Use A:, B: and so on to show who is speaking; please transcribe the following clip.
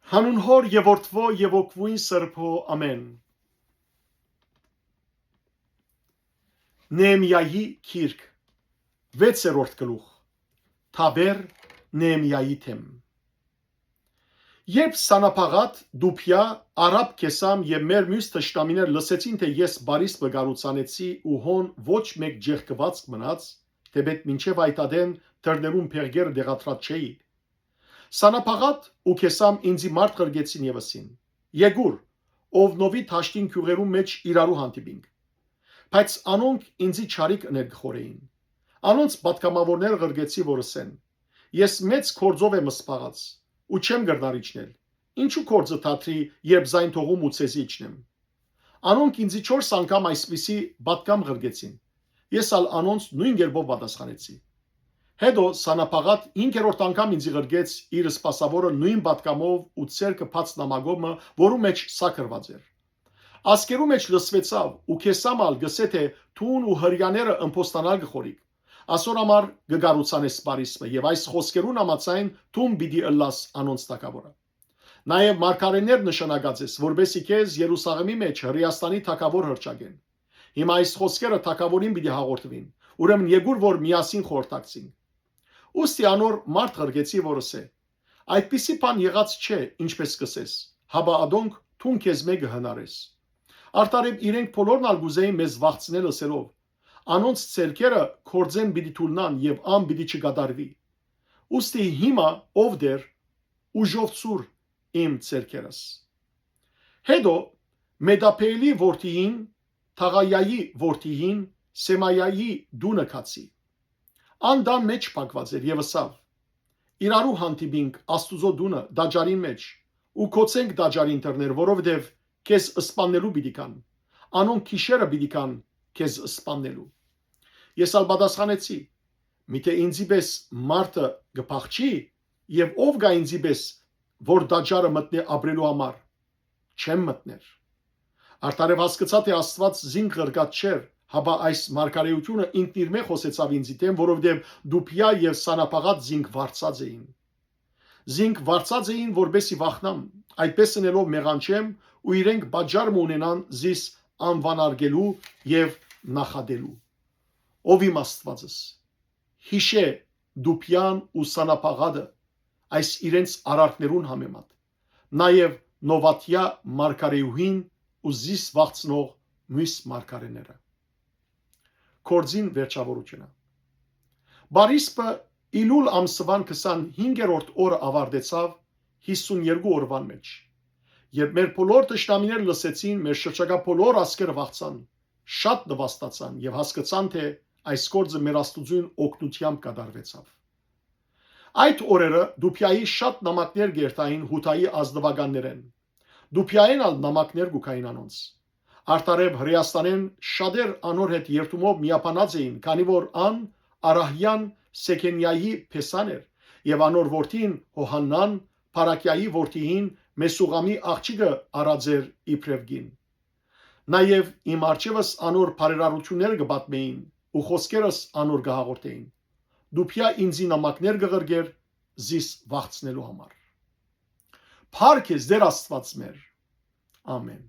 A: Հանուն Հոր եւ Որդվո եւ Օգվույն Սրբո ամեն։ Նեեմիայի գիրք 6-րդ գլուխ Թաբեր Նեեմիայի թեմ։ Երբ Սանապաղատ, Դուփիա, Արաբ Քեսամ եւ մեր մյուս թշնամիներ լսեցին, թե ես բարիս բգարուցանեցի ու հոն ոչ մեկ ջեղկված մնաց, թեպետ մինչև այդ ադեն դռներում փեղգեր դեղատրած չէի։ Սանապաղատ ու Քեսամ ինձի մարդ ղրգեցին եւսին։ Եգուր, ով նովի թաշտին քյուղերու մեջ իրարու հանդիպինք։ Բայց անոնք ինձի չարիք ներգխորեին։ Անոնց պատգամավորները ղրգեցի, որ ասեն. Ես մեծ կորձով եմ սպաղած ու չեմ գրնարիչնել։ Ինչու կորձը թատրի, երբ զայն թողում ու ցեզի իջնեմ։ Անոնք ինձի 4 անգամ այսպիսի պատգամ ղրգեցին։ Ես ալ անոնց նույն գերբով պատասխանեցի։ Հետո Սանապաղատ 5-րդ անգամ ինձ ղրգեց իր սպասավորը նույն պատգամով ու ցերկը փած նամակով, որու մեջ սակրված էր։ Ասկերու մեջ լսվեցավ ու Քեսամ ալ գսե թե թուն ու հրյաները ըմփոստանալ գխորիկ։ Ասոր համար գգարուցանես բարիսը եւ այս խոսքերուն համաձայն թուն պիտի ըլլաս անոնց թակավորը։ Նաեւ մարգարեներ նշանակած ես, որբեսի քեզ Երուսաղեմի մեջ Հրեաստանի թակավոր հրճագեն։ Հիմա այս խոսքերը թակավորին պիտի հաղորդվին։ Ուրեմն եգուր որ միասին խորտակցին։ Ուստի անոր մարդ ղրգեցի, որ ասե. այդպիսի բան եղած չէ, ինչպես կսես, հաբա ադոնք թուն քեզ մեկը հնարես։ Արտարև իրենք բոլորն ալ գուզեին մեզ վախցնել ասելով. անոնց ցերկերը կորձեն պիտի թուլնան եւ ամ պիտի չկատարվի։ Ուստի հիմա ով դեր ուժով ծուր իմ ցերկերս։ Հետո Մեդապելի որդին, Թաղայայի որդին, Սեմայայի դունը կացի։ Անդամ մեջ փակված էր եւ ասավ. իրարու հանդիպինք Աստուծո դունը դաջարին մեջ ու կոծենք դաջարին դռներ, որովհետեւ քեզ սպաննելու պիտի կան։ Անոնք քիշերը պիտի կան քեզ սպաննելու։ Ես ալ պատասխանեցի. միթե ինձի պես մարդը գփախչի եւ ով գա ինձի պես որ դաջարը մտնե ապրելու համար չեմ մտներ։ Արտարև հասկացա թե Աստված զինք ղրկած չէր, հաբա այս մարգարեությունը ինքն իր մեջ խոսեցավ ինձի դեմ, որովհետև Դուփիա եւ Սանապաղատ զինք վարձած էին։ Զինք վարձած էին, որբեսի վախնամ, այդպես ընելով մեղանչեմ ու իրենք բաժարմ ունենան զիս անվանարգելու եւ նախադելու։ Ով իմ Աստվածս, հիշե Դուփիան ու Սանապաղատը այս իրենց արարքներուն համեմատ, նաեւ Նովաթիա մարգարեուհին ու զիս վախցնող մյուս մարգարեները։ Կորձին վերջավորությունը։ Բարիսպը Իլուլ ամսվան 25-րդ օրը ավարտեցավ 52 օրվան մեջ։ Երբ մեր բոլոր թշնամիները լսեցին, մեր շրջակա բոլոր ազգերը վախցան, շատ նվաստացան եւ հասկացան, թե այս կորձը մեր Աստուծուն օգնությամբ կատարվեցավ։ Այդ օրերը Դուփիայի շատ նամակներ գերտային Հութայի ազնվականներեն։ Դուփիային ալ նամակներ գուքային անոնց։ Արտարև Հրեաստանեն շատեր անոր հետ երթումով միապանած էին, քանի որ ան Արահյան Սեքենյայի փեսան էր եւ անոր որդին Հոհաննան Փարակյայի որդին Մեսուղամի աղջիկը արածեր իբրևգին։ Նաեւ իմ արջևս անոր բարերարություններ կպատմեին ու խոսքերս անոր կհաղորդեին։ Դուփիա ինձի նամակներ կղրգեր զիս վախցնելու համար։ Փառք ես Տեր Աստված մեր։ Ամեն։